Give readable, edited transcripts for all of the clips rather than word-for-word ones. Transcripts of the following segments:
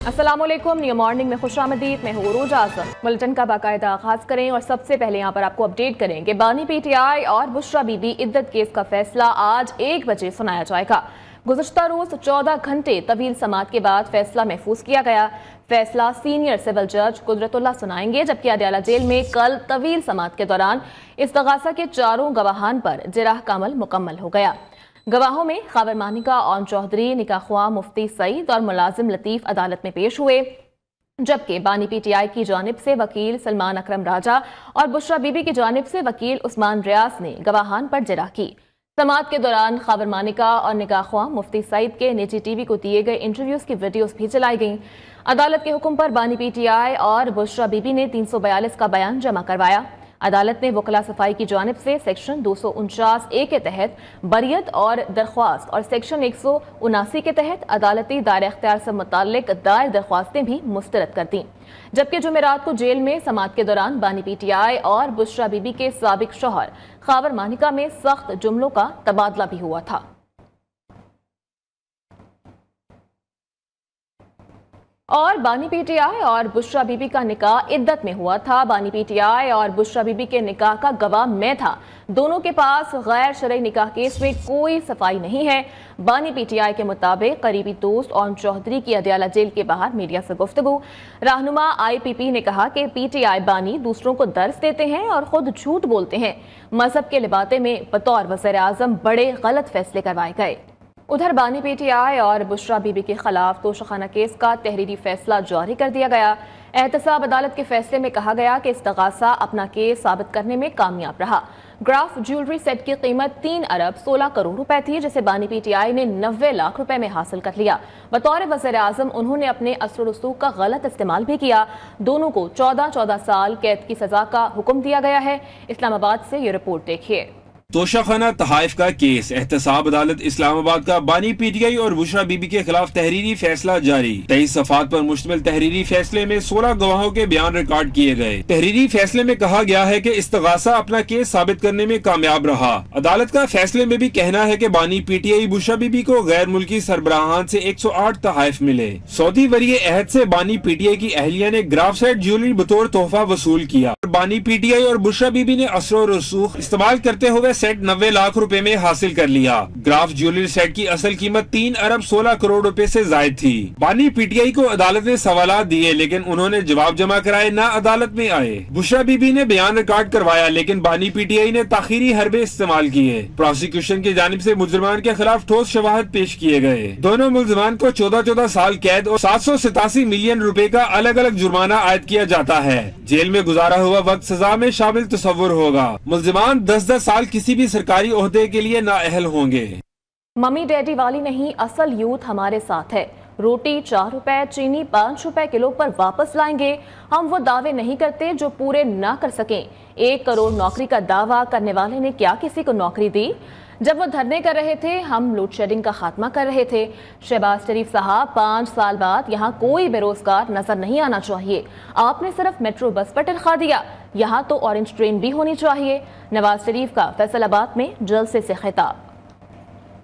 अस्सलाम वालेकुम, new morning में खुशामदीद। मैं हूँ उरूज आज़म। बुलेटिन का बाकायदा आगाज करें और सबसे पहले यहाँ पर आपको अपडेट करें कि बानी पीटीआई और बुशरा बीबी इद्दत केस का फैसला आज 1 बजे सुनाया जाएगा। गुज़श्ता रोज 14 घंटे तवील समाअत के बाद फैसला महफूज किया गया। फैसला सीनियर सिविल जज कुदरतुल्लाह सुनाएंगे, जबकि अडयाला जेल में कल तवील समाअत के दौरान इस्तगासा के 4 गवाहान पर जिराह का अमल मुकम्मल हो गया। गवाहों में खाबर मानिका ओन चौधरी, निकाह ख्वाह मुफ्ती सईद और मुलाजिम लतीफ अदालत में पेश हुए, जबकि बानी पीटीआई की जानिब से वकील सलमान अकरम राजा और बुशरा बीबी की जानिब से वकील उस्मान रियाज ने गवाहान पर जिरह की। समाअत के दौरान खाबर मानिका और निकाह ख्वाह मुफ्ती सईद के निजी टीवी को दिए गए इंटरव्यूज की वीडियोस भी चलाई गईं। अदालत के हुक्म पर बानी पीटीआई और बुशरा बीबी ने 342 का बयान जमा करवाया। अदालत ने वकला सफाई की जानिब से सेक्शन 249A के तहत बरियत और दरख्वास्त और सेक्शन 179 के तहत अदालती दायरा इख्तियार से मुताल्लिक दायर दरख्वास्तें भी मुस्तरद कर दी। जबकि जुमेरात को जेल में समाअत के दौरान बानी पीटीआई और बुशरा बीबी के साबिक शौहर खाबर मानिका में सख्त जुमलों का तबादला भी हुआ था। और बानी पीटीआई और बुशरा बीबी का निकाह इद्दत में हुआ था। बानी पीटीआई और बुशरा बीबी के निकाह का गवाह मैं था। दोनों के पास गैर शरई निकाह केस में कोई सफाई नहीं है। बानी पीटीआई के मुताबिक करीबी दोस्त ओन चौधरी की अडयाला जेल के बाहर मीडिया से गुफ्तगू। रहनुमा IPP ने कहा कि पीटीआई बानी दूसरों को दर्स देते हैं और खुद झूठ बोलते हैं। मजहब के लिबाते में बतौर वज़ीर आज़म बड़े गलत फैसले करवाए गए। उधर बानी पीटीआई और बुशरा बीबी के खिलाफ तोशाखाना केस का तहरीरी फैसला जारी कर दिया गया। एहतसाब अदालत के फैसले में कहा गया कि इस्तगासा अपना केस साबित करने में कामयाब रहा। ग्राफ ज्वेलरी सेट की कीमत 3 अरब 16 करोड़ रुपए थी, जिसे बानी पीटीआई ने 90 लाख रुपए में हासिल कर लिया। बतौर वज़ीर आज़म उन्होंने अपने असर रसूख का गलत इस्तेमाल भी किया। दोनों को 14 साल कैद की सजा का हुक्म दिया गया है। इस्लामाबाद से ये रिपोर्ट देखिए। तोशाखाना तहाइफ का केस। एहतसाब अदालत इस्लामाबाद का बानी पीटीआई और बुशरा बीबी के खिलाफ तहरीरी फैसला जारी। 23 सफ़ात पर मुश्तमिल तहरीरी फैसले में 16 गवाहों के बयान रिकॉर्ड किए गए। तहरीरी फैसले में कहा गया है कि इस्तगासा अपना केस साबित करने में कामयाब रहा। अदालत का फैसले में भी कहना है कि बानी पीटीआई बुशरा बीबी को गैर मुल्की सरबराहान से 108 तहाइफ मिले। सऊदी वरी अहद से बानी पीटीआई की अहलिया ने ग्राफ सेट ज्वेलरी बतौर तोहफा वसूल किया। बानी पीटीआई और बुशरा बीबी ने असर रसूख इस्तेमाल करते हुए सेट 90 लाख रुपए में हासिल कर लिया। ग्राफ ज्वेलरी सेट की असल कीमत 3 अरब 16 करोड़ रुपए से जायद थी। बानी पीटीआई को अदालत ने सवालात दिए, लेकिन उन्होंने जवाब जमा कराए ना अदालत में आए। बुशरा बीबी ने बयान रिकॉर्ड करवाया, लेकिन बानी पीटीआई ने ताखीरी हरबे इस्तेमाल किए। प्रोसिक्यूशन की जानिब से मुजरिमान के खिलाफ ठोस शवाहद पेश किए गए। दोनों मुलजमान को 14 साल कैद और 787 मिलियन रुपए का अलग अलग जुर्माना आयद किया जाता है। जेल में गुजारा हुआ वक्त सजा में शामिल तस्वुर होगा। मुलजमान 10 साल किसी भी सरकारी ओहदे के लिए नाअहल होंगे। मम्मी डैडी वाली नहीं, असल यूथ हमारे साथ है। रोटी 4 रुपए, चीनी 5 रुपए किलो पर वापस लाएंगे। हम वो दावे नहीं करते जो पूरे ना कर सकें। 1 करोड़ नौकरी का दावा करने वाले ने क्या किसी को नौकरी दी? जब वो धरने कर रहे थे, हम लोड शेडिंग का खात्मा कर रहे थे। शहबाज शरीफ साहब, 5 साल बाद यहाँ कोई बेरोजगार नजर नहीं आना चाहिए। आपने सिर्फ मेट्रो बस पर तनख्वाह दिया, यहाँ तो ऑरेंज ट्रेन भी होनी चाहिए। नवाज शरीफ का फैसलाबाद में जलसे से खिताब।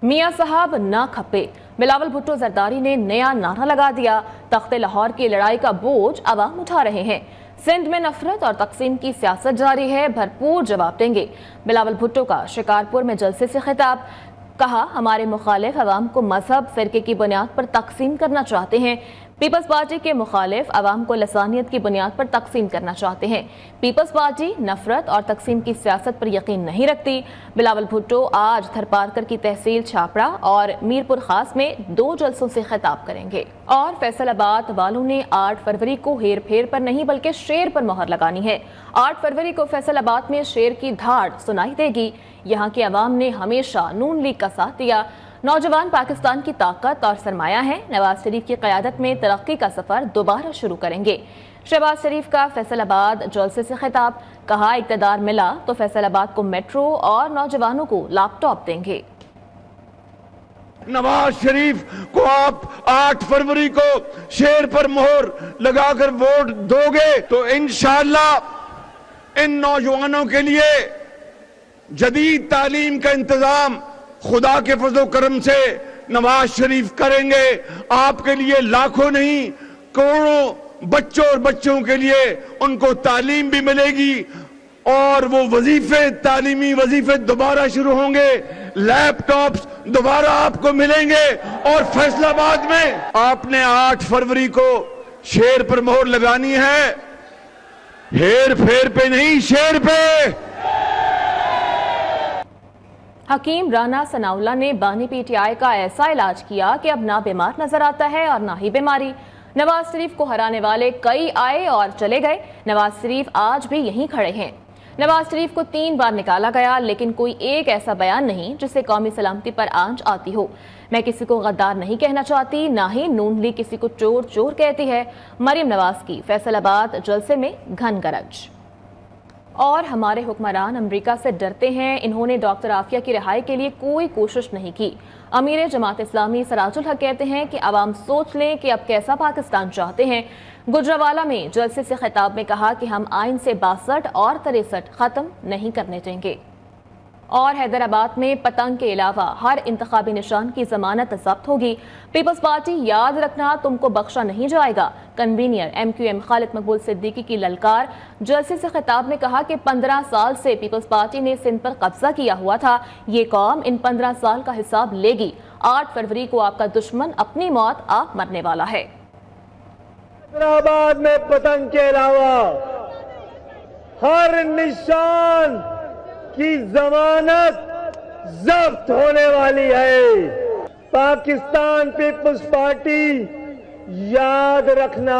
मियां साहब ना खपे, बिलावल भुट्टो जरदारी ने नया नारा लगा दिया। तख्ते लाहौर की लड़ाई का बोझ अवाम उठा रहे हैं। सिंध में नफरत और तकसीम की सियासत जारी है, भरपूर जवाब देंगे। बिलावल भुट्टो का शिकारपुर में जलसे से खिताब। कहा, हमारे मुखालिफ अवाम को मजहब फिरके की बुनियाद पर तकसीम करना चाहते हैं। पीपल्स पार्टी के मुखालिफ अवाम को लसानियत की बुनियाद पर तकसीम करना चाहते हैं। पीपल्स पार्टी नफरत और तकसीम की सियासत पर यकीन नहीं रखती। बिलावल भुट्टो आज थरपारकर की तहसील छापड़ा और मीरपुर खास में 2 जलसों से खिताब करेंगे। और फैसलाबाद वालों ने 8 फरवरी को हेर फेर पर नहीं बल्कि शेर पर मोहर लगानी है। 8 फरवरी को फैसलाबाद में शेर की धाड़ सुनाई देगी। यहाँ के अवाम ने हमेशा नून लीग का साथ दिया। नौजवान पाकिस्तान की ताकत और सरमाया है। नवाज शरीफ की क़यादत में तरक्की का सफर दोबारा शुरू करेंगे। शहबाज शरीफ का फैसलाबाद जलसे से खिताब। कहा, इक़्तिदार मिला तो फैसलाबाद को मेट्रो और नौजवानों को लैपटॉप देंगे। नवाज शरीफ को आप 8 फरवरी को शेर पर मोहर लगाकर वोट दोगे तो इंशाअल्लाह इन नौजवानों के लिए जदीद तालीम का इंतजाम खुदा के फजल करम से नवाज शरीफ करेंगे। आपके लिए लाखों नहीं کروڑوں بچوں اور بچوں کے لیے ان کو تعلیم بھی ملے گی اور وہ وظیفے تعلیمی وظیفے دوبارہ شروع ہوں گے, لیپ ٹاپس دوبارہ آپ کو ملیں گے. اور فیصل آباد میں آپ نے 8 فروری کو شیر پر مہر لگانی ہے, ہیر پھیر پہ نہیں, شیر پہ. حکیم رانا ثناءاللہ نے بانی پی ٹی آئی کا ایسا علاج کیا کہ اب نہ بیمار نظر آتا ہے اور نہ ہی بیماری. نواز شریف کو ہرانے والے کئی آئے اور چلے گئے, نواز شریف آج بھی یہیں کھڑے ہیں. نواز شریف کو 3 بار نکالا گیا لیکن کوئی ایک ایسا بیان نہیں جس سے قومی سلامتی پر آنچ آتی ہو. میں کسی کو غدار نہیں کہنا چاہتی, نہ ہی نون لیگ کسی کو چور چور کہتی ہے. مریم نواز کی فیصل آباد جلسے میں گھن گرج. اور ہمارے حکمران امریکہ سے ڈرتے ہیں, انہوں نے ڈاکٹر عافیہ کی رہائی کے لیے کوئی کوشش نہیں کی. امیر جماعت اسلامی سراج الحق کہتے ہیں کہ عوام سوچ لیں کہ اب کیسا پاکستان چاہتے ہیں. گجرانوالہ میں جلسے سے خطاب میں کہا کہ ہم آئین سے 62 اور 63 ختم نہیں کرنے دیں گے. اور حیدرآباد میں پتنگ کے علاوہ ہر انتخابی نشان کی ضمانت ضبط ہوگی. پیپلز پارٹی یاد رکھنا تم کو بخشا نہیں جائے گا. کنوینئر MQM خالد مقبول صدیقی کی للکار. جلسے سے خطاب میں کہا کہ 15 سال سے پیپلز پارٹی نے سندھ پر قبضہ کیا ہوا تھا, یہ قوم ان 15 سال کا حساب لے گی. 8 فروری کو آپ کا دشمن اپنی موت آپ مرنے والا ہے. حیدرآباد میں پتنگ کے علاوہ ہر نشان کی ضمانت ضبط ہونے والی ہے. پاکستان پیپلز پارٹی یاد رکھنا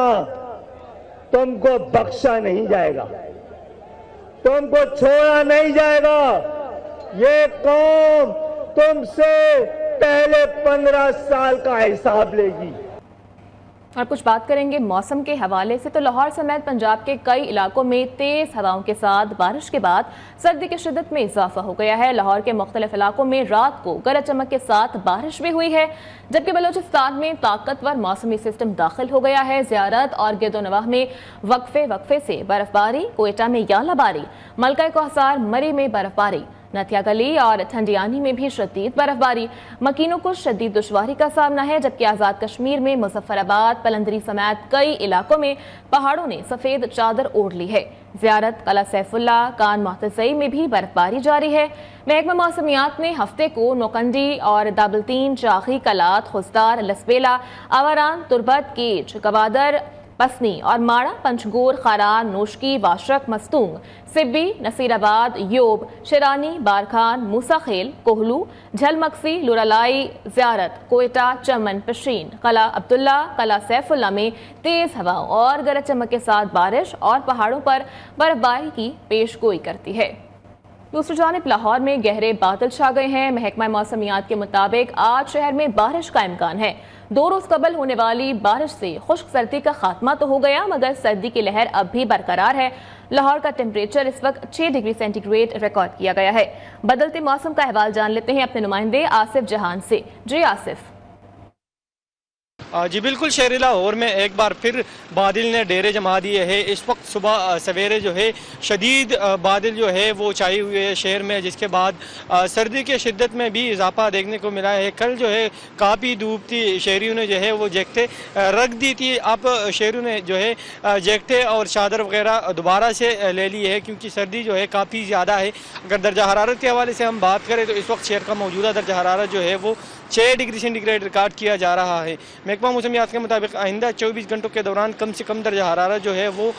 تم کو بخشا نہیں جائے گا, تم کو چھوڑا نہیں جائے گا. یہ قوم تم سے پہلے 15 سال کا حساب لے گی. اور کچھ بات کریں گے موسم کے حوالے سے. تو لاہور سمیت پنجاب کے کئی علاقوں میں تیز ہواؤں کے ساتھ بارش کے بعد سردی کی شدت میں اضافہ ہو گیا ہے. لاہور کے مختلف علاقوں میں رات کو گرج چمک کے ساتھ بارش بھی ہوئی ہے, جبکہ بلوچستان میں طاقتور موسمی سسٹم داخل ہو گیا ہے. زیارت اور گرد و نواح میں وقفے سے برف باری, کوئٹہ میں یالہ باری, ملکہ کوہسار مری میں برف باری, نتھیا گلی اور ٹھنڈیانی میں بھی شدید برف باری. مکینوں کو شدید دشواری کا سامنا ہے, جبکہ آزاد کشمیر میں مظفر آباد, پلندری سمیت کئی علاقوں میں پہاڑوں نے سفید چادر اوڑھ لی ہے. زیارت, قلعہ سیف اللہ, کان محتسئی میں بھی برف باری جاری ہے. محکمہ موسمیات نے ہفتے کو نوکنڈی اور دابلتین, چاخی, کلات, خزدار, لسبیلا, آوران, تربت, کیچ, گوادر, پسنی اور ماڑا, پنچگور, خاران, نوشکی, واشک, مستونگ, سبی, نصیر آباد, یوب, شرانی, بارکھان, موسیٰ خیل, کوہلو, جھل مکسی, لورالائی, زیارت, کوئٹہ, چمن, پشین, قلعہ عبداللہ, قلعہ سیف اللہ میں تیز ہوا اور گرج چمک کے ساتھ بارش اور پہاڑوں پر برف باری کی پیش گوئی کرتی ہے. دوسری جانب لاہور میں گہرے بادل چھا گئے ہیں. محکمہ موسمیات کے مطابق آج شہر میں بارش کا امکان ہے. 2 روز قبل ہونے والی بارش سے خشک سردی کا خاتمہ تو ہو گیا, مگر سردی کی لہر اب بھی برقرار ہے. لاہور کا ٹیمپریچر اس وقت 6 ڈگری سینٹی گریڈ ریکارڈ کیا گیا ہے. بدلتے موسم کا احوال جان لیتے ہیں اپنے نمائندے آصف جہان سے. جی آصف. جی بالکل, شہر لاہور میں ایک بار پھر بادل نے ڈیرے جما دیے ہیں. اس وقت صبح سویرے جو ہے شدید بادل جو ہے وہ چھائے ہوئے ہے شہر میں, جس کے بعد سردی کے شدت میں بھی اضافہ دیکھنے کو ملا ہے. کل جو ہے کافی دھوپ تھی, شہریوں نے جو ہے وہ جیکٹیں رکھ دی تھی. اب شہریوں نے جو ہے جیکٹیں اور چادر وغیرہ دوبارہ سے لے لی ہے, کیونکہ سردی جو ہے کافی زیادہ ہے. اگر درجہ حرارت کے حوالے سے ہم بات کریں تو اس وقت شہر کا موجودہ درجہ حرارت جو ہے وہ 6 ڈگری سینٹی گریڈ ریکارڈ کیا جا رہا ہے. محکمہ موسمیات کے مطابق آئندہ 24 گھنٹوں کے دوران کم سے کم درجہ حرارت جو ہے وہ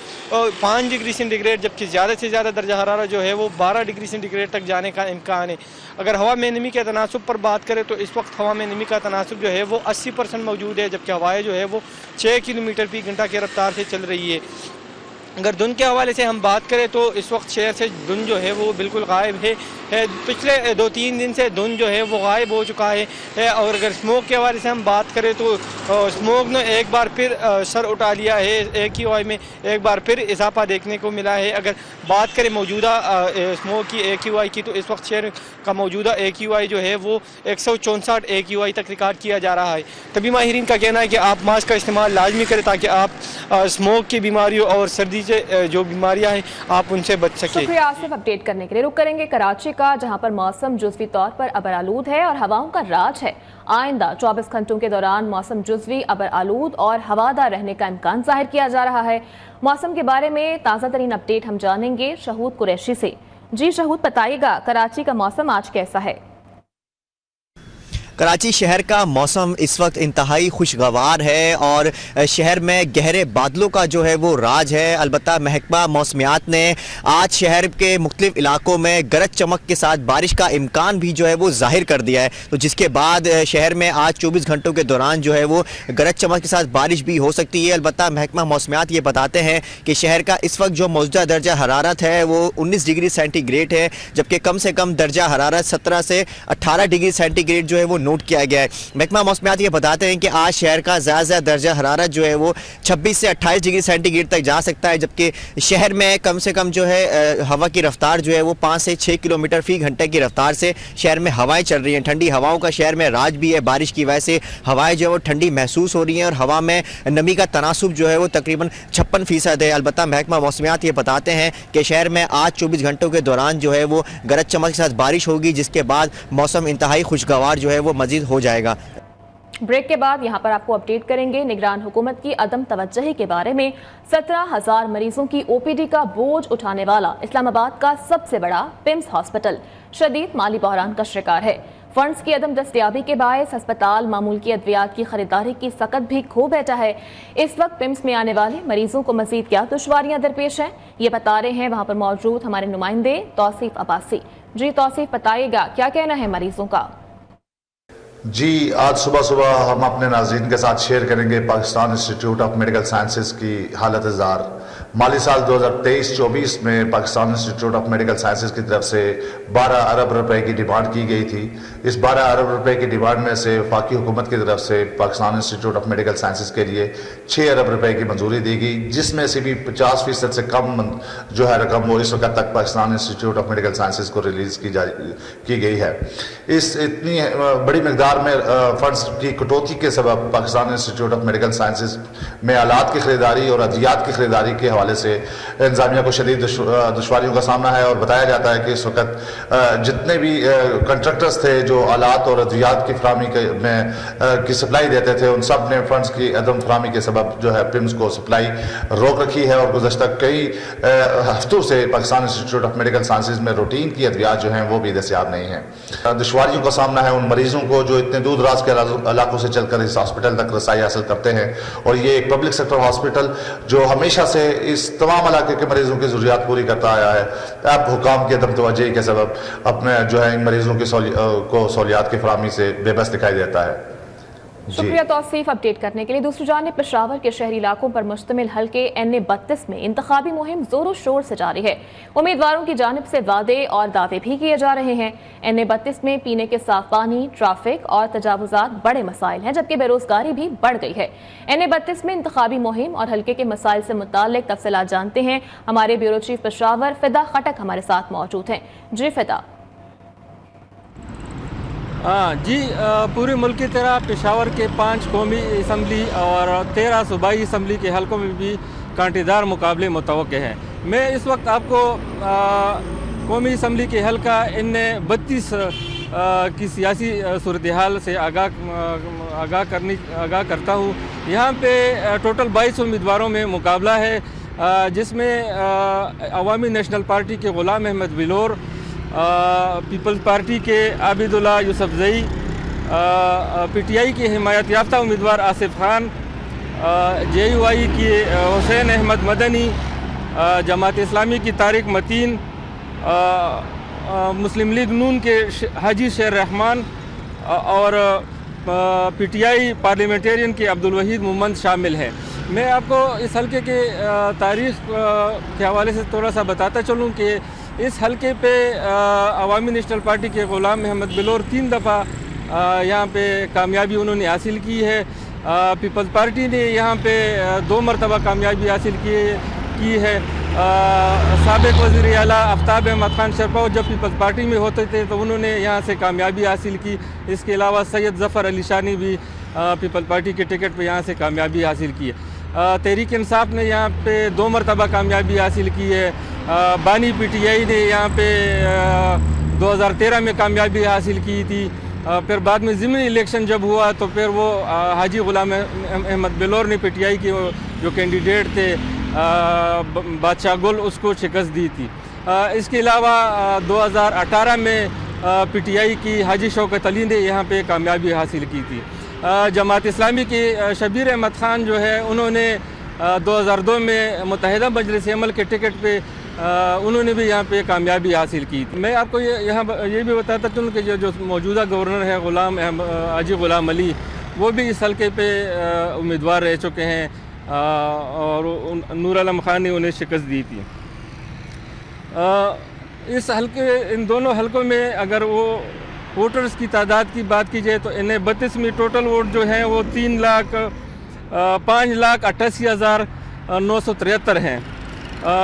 5 ڈگری سینٹی گریڈ, جبکہ زیادہ سے زیادہ درجہ حرارت جو ہے وہ 12 ڈگری سینٹی گریڈ تک جانے کا امکان ہے. اگر ہوا میں نمی کے تناسب پر بات کریں تو اس وقت ہوا میں نمی کا تناسب جو ہے وہ 80% موجود ہے, جبکہ ہوائیں جو ہے وہ 6 کلومیٹر فی گھنٹہ کی رفتار سے چل رہی ہے. اگر دھند کے حوالے سے ہم بات کریں تو اس وقت شہر سے دھند جو ہے وہ بالکل غائب ہے. پچھلے 2-3 دن سے دھند جو ہے وہ غائب ہو چکا ہے. اور اگر اسموک کے حوالے سے ہم بات کریں تو اسموک نے ایک بار پھر سر اٹھا لیا ہے, AQI میں ایک بار پھر اضافہ دیکھنے کو ملا ہے. اگر بات کریں موجودہ اسموک کی AQI کی تو اس وقت شہر کا موجودہ AQI جو ہے وہ 164 AQI تک ریکارڈ کیا جا رہا ہے. طبی ماہرین کا کہنا ہے کہ آپ ماسک کا استعمال لازمی کریں تاکہ آپ اسموک کی بیماریوں اور سردی से जो बीमारियाँ हैं आप उनसे बच सकें। शुक्रिया आसिफ, अपडेट करने के लिए। रुक करेंगे कराची का, जहां पर मौसम जुज़वी तौर पर अबर आलूद है और हवाओं का राज है। आइंदा 24 घंटों के दौरान मौसम जुज़वी अबर आलूद और हवादार रहने का इम्कान जाहिर किया जा रहा है। मौसम के बारे में ताज़ा तरीन अपडेट हम जानेंगे शहूद कुरैशी से। जी शहूद, बताइएगा कराची का मौसम आज कैसा है? कराची शहर का मौसम इस वक्त इंतहाई खुशगवार है और शहर में गहरे बादलों का जो है वो राज है। अलबत्ता महकमा मौसमियात ने आज शहर के मुख्तलिफ इलाकों में गरज चमक के साथ बारिश का इम्कान भी जो है वो जाहिर कर दिया है, तो जिसके बाद शहर में आज 24 घंटों के दौरान जो है वो गरज चमक के साथ बारिश भी हो सकती है। अलबत्ता महकमा मौसमियात ये बताते हैं कि शहर का इस वक्त जो मौजूदा दर्जा हरारत है वो 19 डिग्री सेंटीग्रेड है, जबकि कम से कम दर्जा हरारत 17 से 18 डिग्री सेंटीग्रेड जो है वो नोट किया गया है। महकमा मौसमियात ये बताते हैं कि आज शहर का ज़्यादा दर्जा हरारत जो है वो 26 से 28 डिग्री सेंटीग्रेड तक जा सकता है, जबकि शहर में कम से कम जो है हवा की रफ्तार जो है वो 5 से 6 किलोमीटर फी घंटे की रफ्तार से शहर में हवाएं चल रही हैं। ठंडी हवाओं का शहर में राज भी है। बारिश की वजह से हवाएं जो है वो ठंडी महसूस हो रही हैं और हवा में नमी का तनासुब जो है वो तकरीबन 56% है। अलबत्ता महकमा मौसमियात ये बताते हैं कि शहर में आज 24 घंटों के दौरान जो है वो गरज चमक के साथ बारिश होगी, जिसके बाद मौसम इंतहाई खुशगवार जो है वो मज़ीद हो जाएगा। ब्रेक के बाद यहाँ पर आपको अपडेट करेंगे निगरान हुकूमत की अदम तवज्जुही के बारे में। 17,000 मरीजों की ओपीडी का बोझ उठाने वाला इस्लामाबाद का सबसे बड़ा पिम्स हॉस्पिटल शदीद माली बहरान का शिकार है। फंड्स की अदम दस्तयाबी के बायस अस्पताल मामूल की अद्वियात की खरीदारी की सकत भी खो बैठा है। इस वक्त पिम्स में आने वाले मरीजों को मजीद क्या दुश्वारियां दरपेश हैं, ये बता रहे हैं वहां पर मौजूद हमारे नुमाइंदे तौसीफ अब्बासी। जी तौसीफ, बताइएगा क्या कहना है मरीजों का? जी, आज सुबह सुबह हम अपने नाज़रीन के साथ शेयर करेंगे Pakistan institute of medical sciences की हालत ज़ार। माली साल 2023-24 में Pakistan institute of medical sciences की तरफ से 12 अरब रुपए की डिमांड की गई थी। इस 12 अरब रुपए की डिमांड में से वफाकी हुकूमत की तरफ से Pakistan institute of medical sciences के लिए 6 अरब रुपए की मंजूरी दी गई, जिसमें से भी 50% से कम जो है रकम वो इस वक्त तक Pakistan institute of medical sciences को रिलीज़ की गई है। इस इतनी बड़ी मकदार में फंड्स की कटौती के सबब Pakistan institute of medical sciences में आलात की खरीदारी और अद्वियात की खरीदारी के हवाले से इंतजामिया को शदीद दुश्वारियों का सामना है। और बताया जाता है कि इस वक्त जितने भी कंट्रैक्टर्स थे जो आलात और अद्वियात की फराहमी की सप्लाई देते थे, उन सब ने फंड्स की अदम फराहमी के सबब जो है पिम्स को सप्लाई रोक रखी है और गुज़श्ता कई हफ्तों से Pakistan institute of medical sciences में रूटीन की अद्वियात जो हैं वो भी दस्तयाब नहीं है। दुश्वारियों का सामना है उन मरीजों को जो इतने दूर दराज के इलाकों से चलकर इस हॉस्पिटल तक रसाई हासिल करते हैं। और ये एक पब्लिक सेक्टर हॉस्पिटल जो हमेशा से इस तमाम इलाके के मरीजों की ज़रूरियात पूरी करता आया है, अब हुकाम की अदम तवज्जुही के सबब अपने जो है इन मरीजों की सहूलियात की फराहमी से बेबस दिखाई देता है। शुक्रिया तौसीफ अपडेट करने के लिए। दूसरी जानिब पेशावर के शहरी इलाकों पर मुश्तमिल हल्के NA-32 में इंतखाबी मुहिम जोरों शोर से जारी है। उम्मीदवारों की जानिब से वादे और दावे भी किए जा रहे हैं। NA-32 में पीने के साफ पानी, ट्रैफिक और तजावुजात बड़े मसाइल हैं, जबकि बेरोजगारी भी बढ़ गई है। NA-32 में इंतखाबी मुहिम और हल्के के मसाइल से मुताल्लिक तफसीलात जानते हैं हमारे ब्यूरो चीफ पेशावर फिदा खटक हमारे साथ मौजूद हैं। जी फिदा। जी, पूरे मुल्क की तरह पेशावर के 5 कौमी असम्बली और 13 सूबाई असम्बली के हलकों में भी कांटेदार मुकाबले मुतवक्के हैं। मैं इस वक्त आपको कौमी असम्बली के हलका NA-32 की सियासी सूरत हाल से आगाह करता हूँ। यहाँ पे टोटल 22 उम्मीदवारों में मुकाबला है, जिसमें अवामी नेशनल पार्टी के ग़ुलाम अहमद बिलोर, पीपल्स पार्टी के आबिदुल्ला यूसुफजई, PTI के हिमायत याफ्ता उम्मीदवार आसिफ खान, JUI के हुसैन अहमद मदनी, जमात इस्लामी की तारिक मतीन, मुस्लिम लीग नून के हाजी शेर रहमान और PTI पार्लियामेंटेरियन के अब्दुल वहीद मोहम्मद शामिल हैं। मैं आपको इस हल्के के तारीख़ के हवाले से थोड़ा सा बताता चलूँ कि इस हल्के पे अवामी नेशनल पार्टी के ग़ुलाम अहमद बिलोर 3 दफ़ा यहाँ पे कामयाबी उन्होंने हासिल की है। पीपल्स पार्टी ने यहाँ पे 2 मरतबा कामयाबी हासिल की है। साबिक़ वज़ीर आला आफ्ताब अहमद खान शरपाव जब पीपल्स पार्टी में होते थे तो उन्होंने यहाँ से कामयाबी हासिल की। इसके अलावा सैयद ज़फ़र अली शाह ने भी पीपल्स पार्टी के टिकट पर यहाँ से कामयाबी हासिल की है। तहरीक इंसाफ ने यहाँ पे 2 मरतबा कामयाबी हासिल की है। बानी PTI ने यहाँ पे 2013 में कामयाबी हासिल की थी। फिर बाद में ज़िमनी इलेक्शन जब हुआ तो फिर वो हाजी गुलाम अहमद बेलोर ने PTI के जो कैंडिडेट थे बादशाह गुल, उसको शिकस्त दी थी। इसके अलावा 2018 में PTI की हाजी शौकत अली ने यहाँ पे कामयाबी हासिल की थी। जमात इस्लामी के शबीर अहमद ख़ान जो है, उन्होंने 2002 में मुत्तहिदा मजलिस अमल के टिकट पे उन्होंने भी यहाँ पे कामयाबी हासिल की। मैं आपको ये भी बताता चलूँ कि जो मौजूदा गवर्नर है हाजी गुलाम अली, वो भी इस हल्के पे उम्मीदवार रह चुके हैं और नूर आलम खान ने उन्हें शिकस्त दी थी। इन दोनों हलकों में अगर वो वोटर्स की तादाद की बात की जाए तो इन्हें 32 में टोटल वोट जो हैं वो 5,88,973 हैं।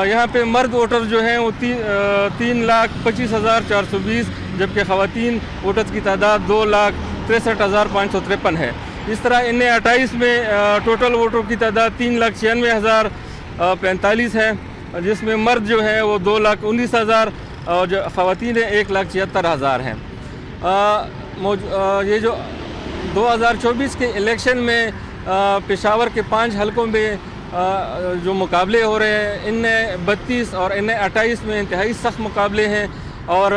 यहाँ पे मर्द वोटर जो हैं वो 3,25,420, जबकि ख़वातीन वोटर्स की तादाद 2,63,553 है। इस तरह इन्हें 28 में टोटल वोटरों की तादाद 3,96,045 है, जिसमें मर्द जो है वो 2,19,000 और जो ख़वातीन 1,76,000 हैं। ये जो 2024 के इलेक्शन में पेशावर के 5 हलकों में जो मुकाबले हो रहे हैं, इनमें 32 और इनमें 28 में इंतहाई सख्त मुकाबले हैं और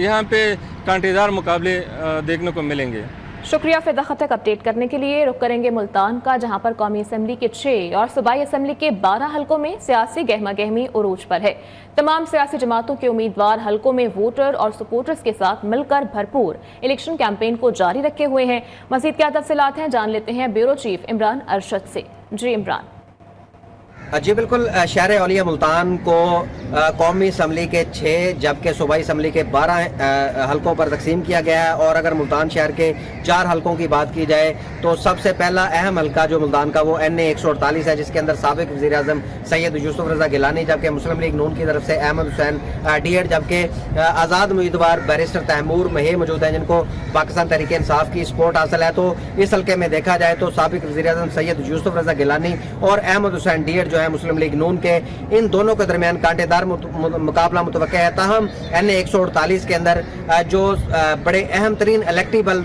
यहाँ पे कांटेदार मुकाबले देखने को मिलेंगे। शुक्रिया फ़िदा तक अपडेट करने के लिए। रुख करेंगे मुल्तान का, जहां पर कौमी असम्बली के 6 और सूबाई असम्बली के 12 हलकों में सियासी गहमा गहमी उरूज पर है। तमाम सियासी जमातों के उम्मीदवार हलकों में वोटर और सपोर्टर्स के साथ मिलकर भरपूर इलेक्शन कैंपेन को जारी रखे हुए हैं। मज़ीद क्या तफसीलात हैं, जान लेते हैं ब्यूरो चीफ इमरान अरशद से। जी इमरान। जी बिल्कुल, शहर औलिया मुल्तान को कौमी असम्बली के 6 जबकि सूबाई असम्बली के 12 हलकों पर तकसीम किया गया है। और अगर मुल्तान शहर के 4 हलकों की बात की जाए तो सबसे पहला अहम हलका जो मुल्तान का वो NA 148 है, जिसके अंदर साबिक वज़ीर आज़म सैयद यूसुफ रज़ा गिलानी, जबकि मुस्लिम लीग नून की तरफ से अहमद हुसैन डीएड, जबकि आज़ाद उम्मीदवार बैरिस्टर तैमूर मही मौजूद हैं, जिनको पाकिस्तान तहरीक इंसाफ की सपोर्ट हासिल है। तो इस हलके में देखा जाए तो साबिक वज़ीर आज़म सैयद यूसुफ रज़ा गिलानी और अहमद हुसैन डीएड जो है मुस्लिम लीग नून के, इन दोनों के दरमियान कांटेदार मुकाबला मुतवक्किल है। ताहम NA 148 के अंदर जो बड़े अहम तरीन इलेक्टेबल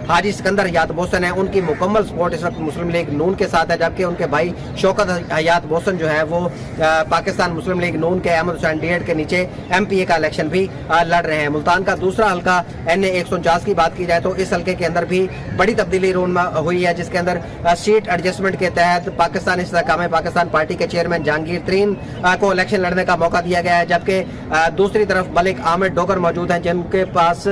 हाजी सिकंदर हयात बोसन है, उनकी मुकम्मल सपोर्ट इस वक्त मुस्लिम लीग नून के साथ है, जबकि उनके भाई शौकत हयात बोसन जो है वो पाकिस्तान मुस्लिम लीग नून के अहमद हुसैन डीएड के नीचे MPA का इलेक्शन भी लड़ रहे हैं। मुल्तान का दूसरा हलका NA 149 की बात की जाए तो इस हलके के अंदर भी बड़ी तब्दीली रूनमा हुई है, जिसके अंदर सीट एडजस्टमेंट के तहत पाकिस्तान इस्तेहकाम पाकिस्तान पार्टी के चेयरमैन जहांगीर तरीन को इलेक्शन लड़ने का मौका दिया गया है, जबकि दूसरी तरफ मलिक आमिर डोगर मौजूद हैं, जिनके पास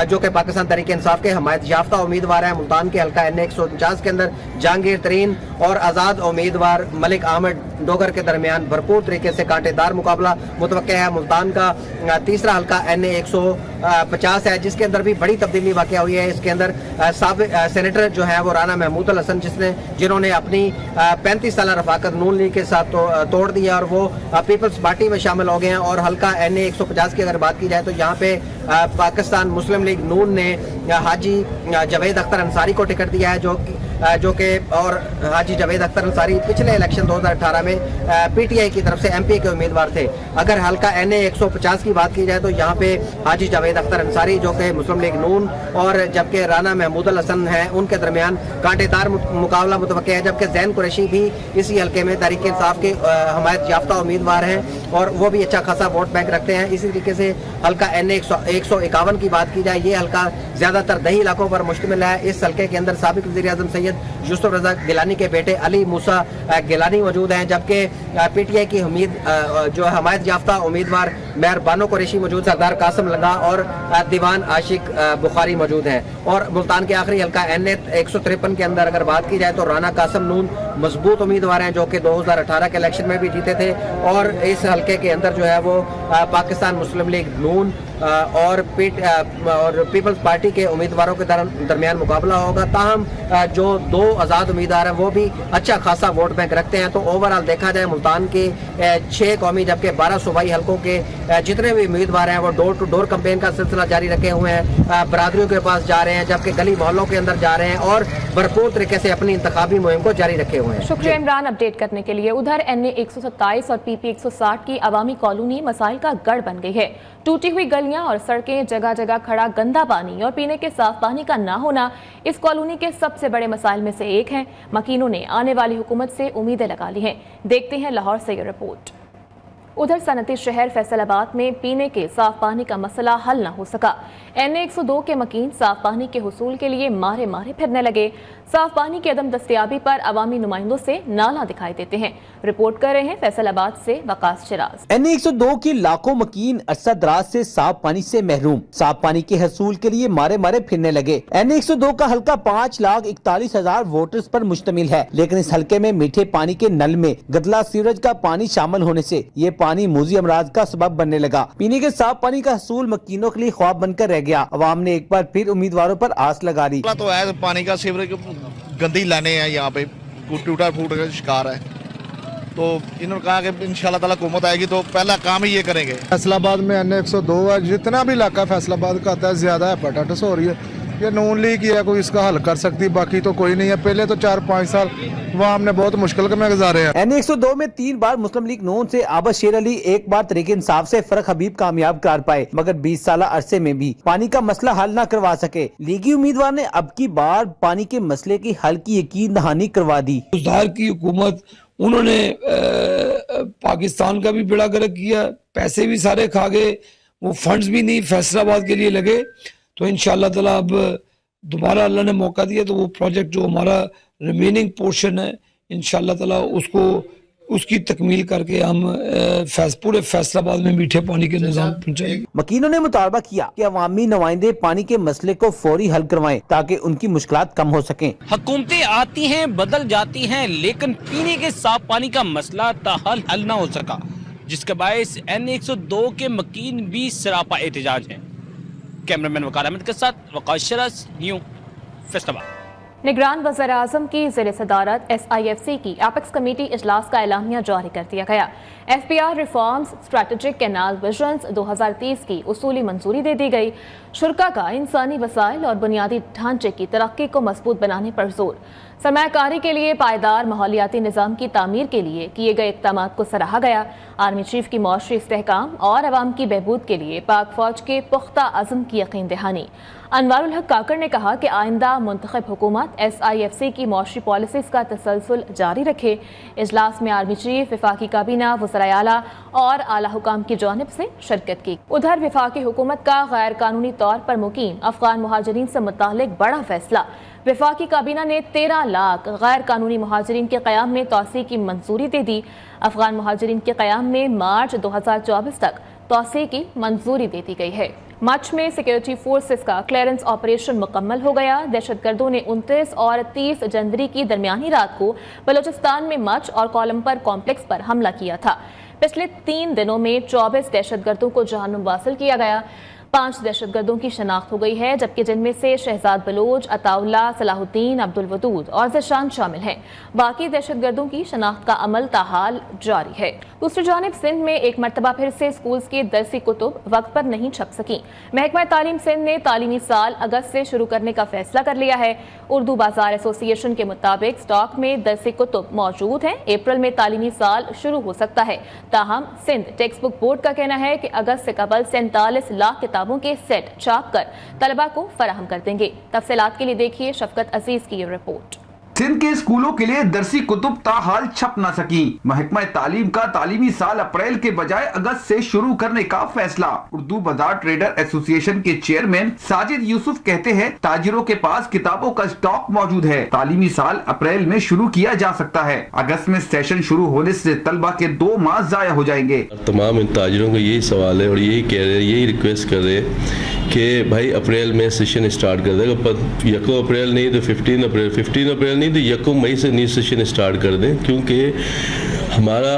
जो कि पाकिस्तान तहरीक इंसाफ के हमायत याफ्ता उम्मीदवार हैं। मुल्तान के हलका NA 149 के अंदर जहांगीर तरीन और आज़ाद उम्मीदवार मलिक आमिर डोगर के दरमियान भरपूर तरीके से कांटेदार मुकाबला मुतवक्किल है। मुल्तान का तीसरा हलका NA 150 है, जिसके अंदर भी बड़ी तब्दीली वाक़या हुई है। इसके अंदर सेनेटर जो है वो राना महमूद अल हसन, जिन्होंने अपनी 35 साल रफाकत नून लीग के साथ तोड़ दिया और वो पीपल्स पार्टी में शामिल हो गए हैं। और हलका NA 150 की अगर बात की जाए तो यहाँ पे पाकिस्तान मुस्लिम लीग नून ने हाजी जावेद अख्तर अंसारी को टिकट दिया है, जो कि और हाजी जावेद अख्तर अंसारी पिछले इलेक्शन 2018 में PTI की तरफ से MPA के उम्मीदवार थे। अगर हलका NA 150 की बात की जाए तो यहाँ पे हाजी जावेद अख्तर अंसारी जो कि मुस्लिम लीग नून और जबकि राना महमूद अल हसन हैं, उनके दरमियान कांटेदार मुकाबला मुतवक्किल है, जबकि जैन कुरैशी भी इसी हलके में तहरीक इंसाफ के हमायत याफ्ता उम्मीदवार हैं और वो भी अच्छा खासा वोट बैंक रखते हैं। इसी तरीके से हलका NA 151 की बात की जाए, ये हलका ज्यादातर दही इलाकों पर मुश्तमिल है। इस हलके के अंदर साबिक वज़ीर आज़म सैयद यूसुफ रज़ा गिलानी के बेटे अली मूसा गिलानी मौजूद हैं, जबकि PTI की जो हमायत याफ्ता उम्मीदवार मेयर बानो कुरैशी मौजूद, सरदार कासिम लंगा और दीवान आशिक बुखारी मौजूद हैं। और मुल्तान के आखिरी हलका NA 153 के अंदर अगर बात की जाए तो राना कासिम नून मजबूत उम्मीदवार हैं, जो कि 2018 के इलेक्शन में भी जीते थे। और इस हलके के अंदर जो है वो पाकिस्तान मुस्लिम लीग नून اور پیپلز پارٹی کے امیدواروں کے درمیان مقابلہ ہوگا. تاہم جو دو آزاد امیدوار ہیں وہ بھی اچھا خاصا ووٹ بینک رکھتے ہیں. تو اوورآل دیکھا جائے ملتان کے 6 قومی جبکہ 12 صوبائی حلقوں کے جتنے بھی امیدوار ہیں وہ ڈور ٹو ڈور کمپین کا سلسلہ جاری رکھے ہوئے ہیں, برادریوں کے پاس جا رہے ہیں, جبکہ گلی محلوں کے اندر جا رہے ہیں اور بھرپور طریقے سے اپنی انتخابی مہم کو جاری رکھے ہوئے ہیں. شکریہ عمران اپڈیٹ کرنے کے لیے. ادھر NA 127 اور PP 160 کی عوامی کالونی مسائل کا گڑھ بن گئی ہے. ٹوٹی ہوئی گلیاں اور سڑکیں, جگہ جگہ کھڑا گندا پانی اور پینے کے صاف پانی کا نہ ہونا اس کالونی کے سب سے بڑے مسائل میں سے ایک ہیں. مکینوں نے آنے والی حکومت سے امیدیں لگا لی ہیں. دیکھتے ہیں لاہور سے یہ رپورٹ. ادھر صنعتی شہر فیصل آباد میں پینے کے صاف پانی کا مسئلہ حل نہ ہو سکا. NA 102 کے مکین صاف پانی کے حصول کے لیے مارے پھرنے لگے. صاف پانی کی عدم دستیابی پر عوامی نمائندوں سے نالاں دکھائی دیتے ہیں. رپورٹ کر رہے ہیں فیصل آباد سے وقاص شراز. NA 102 کی لاکھوں مکین عرصہ دراز سے صاف پانی سے محروم. صاف پانی کے حصول کے لیے مارے پھرنے لگے. NA 102 کا حلقہ 5,41,000 ووٹرز پر مشتمل ہے, لیکن اس حلقے میں میٹھے پانی کے نل میں گدلا سیوریج کا پانی شامل ہونے سے یہ پانی موذی امراض کا سبب بننے لگا. پینے کے صاف پانی کا حصول مکینوں کے لیے خواب بن کر رہ گیا. عوام نے ایک بار پھر امیدواروں پر آس لگا دی. تو ہے پانی کا سیوریج گندی لانے ہیں, یہاں پہ ٹوٹا پھوٹ کا شکار ہے. تو انہوں نے کہا کہ انشاءاللہ تعالی حکومت آئے گی تو پہلا کام ہی یہ کریں گے. فیصل آباد میں NA 102 ہے, جتنا بھی علاقہ فیصل آباد کا آتا ہے زیادہ ہیپاٹائٹس ہو رہی ہے. یہ نون لیگ ہی ہے کوئی اس کا حل کر سکتی, باقی تو کوئی نہیں ہے. پہلے تو 4-5 سال وہاں ہم نے بہت مشکل میں گزارے ہیں. NA 102 میں 3 بار مسلم لیگ نون سے عابد شیر علی, ایک بار تحریک انصاف سے فرق حبیب کامیاب کر پائے, مگر 20 سالہ عرصے میں بھی پانی کا مسئلہ حل نہ کروا سکے. لیگی امیدوار نے اب کی بار پانی کے مسئلے کی حل کی یقین دہانی کروا دی. بزدار کی حکومت, انہوں نے پاکستان کا بھی بیڑا گرک کیا, پیسے بھی سارے کھا گئے, وہ فنڈز بھی نہیں فیصل آباد کے لیے لگے. تو انشاءاللہ تعالی اب دوبارہ اللہ نے موقع دیا تو وہ پروجیکٹ جو ہمارا ریمیننگ پورشن ہے انشاءاللہ تعالی اس کی تکمیل کر کے ہم پورے فیصل آباد میں میٹھے پانی کے نظام پہنچائیں گے. مکینوں نے مطالبہ کیا کہ عوامی نمائندے پانی کے مسئلے کو فوری حل کروائیں تاکہ ان کی مشکلات کم ہو سکیں. حکومتیں آتی ہیں بدل جاتی ہیں, لیکن پینے کے صاف پانی کا مسئلہ تاحال حل نہ ہو سکا, جس کے باعث NA 102 کے مکین بھی سراپا احتجاج ہیں. کیمرامین وقار احمد کے ساتھ وقاص شراز, نیو فیصل آباد. نگران وزیر اعظم کی زیر صدارت SIFC کی ایپیکس کمیٹی اجلاس کا اعلامیہ جاری کر دیا گیا. FPR reforms strategic canal visions 2030 کی اصولی منظوری دے دی گئی. شرکا کا انسانی وسائل اور بنیادی ڈھانچے کی ترقی کو مضبوط بنانے پر زور. سرمایہ کاری کے لیے پائیدار ماحولیاتی نظام کی تعمیر کے لیے کیے گئے اقدامات کو سراہا گیا. آرمی چیف کی معاشی استحکام اور عوام کی بہبود کے لیے پاک فوج کے پختہ عزم کی یقین دہانی. انوار الحق کاکڑ نے کہا کہ آئندہ منتخب حکومت SIFC کی معاشی پالیسیز کا تسلسل جاری رکھے. اجلاس میں آرمی چیف, وفاقی کابینہ, وزرائے اعلیٰ اور اعلیٰ حکام کی جانب سے شرکت کی. ادھر وفاقی حکومت کا غیر قانونی طور پر مقیم افغان مہاجرین سے متعلق بڑا فیصلہ. وفاقی کابینہ نے 13 لاکھ غیر قانونی مہاجرین کے قیام میں توسیع کی منظوری دے دی. افغان مہاجرین کے قیام میں مارچ 2024 تک توسیع کی منظوری دے دی گئی ہے. مچھ میں سیکیورٹی فورسز کا کلیئرنس آپریشن مکمل ہو گیا. دہشت گردوں نے 29 اور 30 جنوری کی درمیانی رات کو بلوچستان میں مچھ اور کولمپر کمپلیکس پر حملہ کیا تھا. پچھلے 3 دنوں میں 24 دہشت گردوں کو جہنم واصل کیا گیا. 5 دہشت گردوں کی شناخت ہو گئی ہے, جبکہ جن میں سے شہزاد بلوچ, عطا اللہ, صلاح الدین, عبدالودود اور ذیشان شامل ہیں. باقی دہشت گردوں کی شناخت کا عمل تاحال جاری ہے. دوسری جانب سندھ میں ایک مرتبہ پھر سے سکولز کی درسی کتب وقت پر نہیں چھپ سکیں. محکمہ تعلیم سندھ نے تعلیمی سال اگست سے شروع کرنے کا فیصلہ کر لیا ہے. اردو بازار ایسوسی ایشن کے مطابق اسٹاک میں درسی کتب موجود ہیں. اپریل میں تعلیمی سال شروع ہو سکتا ہے. تاہم سندھ ٹیکسٹ بک بورڈ کا کہنا ہے کہ اگست سے قبل 47 لاکھ کتابوں کے سیٹ چھاپ کر طلبہ کو فراہم کر دیں گے. تفصیلات کے لیے دیکھیے شفقت عزیز کی یہ رپورٹ. سندھ کے اسکولوں کے لیے درسی کتب تاحال چھپ نہ سکیں. محکمہ تعلیم کا تعلیمی سال اپریل کے بجائے اگست سے شروع کرنے کا فیصلہ. اردو بازار ٹریڈر ایسوسی ایشن کے چیئرمین ساجد یوسف کہتے ہیں تاجروں کے پاس کتابوں کا اسٹاک موجود ہے. تعلیمی سال اپریل میں شروع کیا جا سکتا ہے. اگست میں سیشن شروع ہونے سے طلبہ کے 2 ماہ ضائع ہو جائیں گے. تمام ان تاجروں کو یہی سوال ہے اور یہی کہہ رہے ہیں, یہی ریکویسٹ کر رہے ہیں کہ بھائی اپریل میں سیشن اسٹارٹ کر دے گا. 1 اپریل نہیں تو 15 اپریل نہیں تو 1 مئی سے نیو سیشن اسٹارٹ کر دیں, کیونکہ ہمارا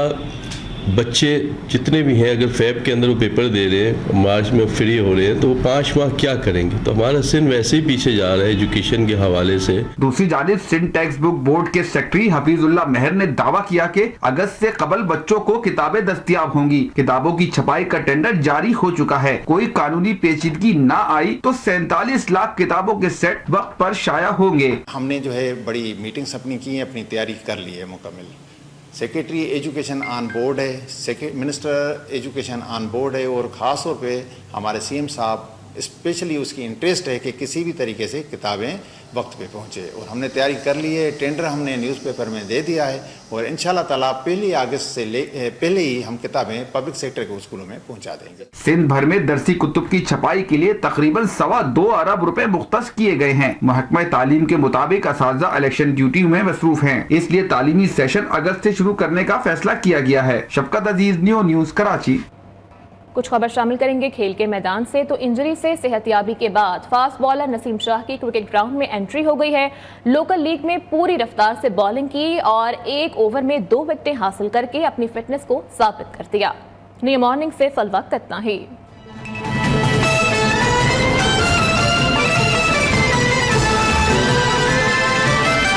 बच्चे जितने भी हैं अगर फेब के अंदर वो पेपर दे रहे हैं, मार्च में फ्री हो रहे हैं, तो वो 5 माह क्या करेंगे? तो हमारा सिंध वैसे ही पीछे जा रहा है एजुकेशन के हवाले से। दूसरी जानिब सिंध टेक्स्ट बुक बोर्ड के सेक्रेटरी हफीजुल्लाह मेहर ने दावा किया कि अगस्त से कबल बच्चों को किताबें दस्तयाब होंगी। किताबों की छपाई का टेंडर जारी हो चुका है। कोई कानूनी पेचीदगी न आई तो 47 लाख किताबों के सेट वक्त पर शाया होंगे। हमने जो है बड़ी मीटिंग्स अपनी की हैं, अपनी तैयारी कर ली है मुकम्मल। सेक्रेटरी एजुकेशन ऑन बोर्ड है, मिनिस्टर एजुकेशन ऑन बोर्ड है, और ख़ास तौर पे हमारे सीएम साहब स्पेशली उसकी इंटरेस्ट है कि किसी भी तरीके से किताबें वक्त पे पहुँचे, और हमने तैयारी कर ली है। टेंडर हमने न्यूज़पेपर में दे दिया है, और इंशाल्लाह ताला 1 अगस्त से पहले ही हम किताबें पब्लिक सेक्टर के स्कूलों में पहुँचा देंगे। सिंध भर में दरसी कुतुब की छपाई के लिए तकरीबन 2.25 अरब रुपए मुख्तस किए गए हैं। महकमा तालीम के मुताबिक असातिज़ा इलेक्शन ड्यूटी में मसरूफ हैं, इसलिए तालीमी सेशन अगस्त से शुरू करने का फैसला किया गया है। शफकत अजीज, न्यूज़ कराची। कुछ खबर शामिल करेंगे खेल के मैदान से। तो इंजरी से सेहतियाबी के बाद फास्ट बॉलर नसीम शाह की क्रिकेट ग्राउंड में एंट्री हो गई है। लोकल लीग में पूरी रफ्तार से बॉलिंग की और 1 ओवर में 2 विकेटें हासिल करके अपनी फिटनेस को साबित कर दिया। न्यू मॉर्निंग से फल वक्त इतना ही।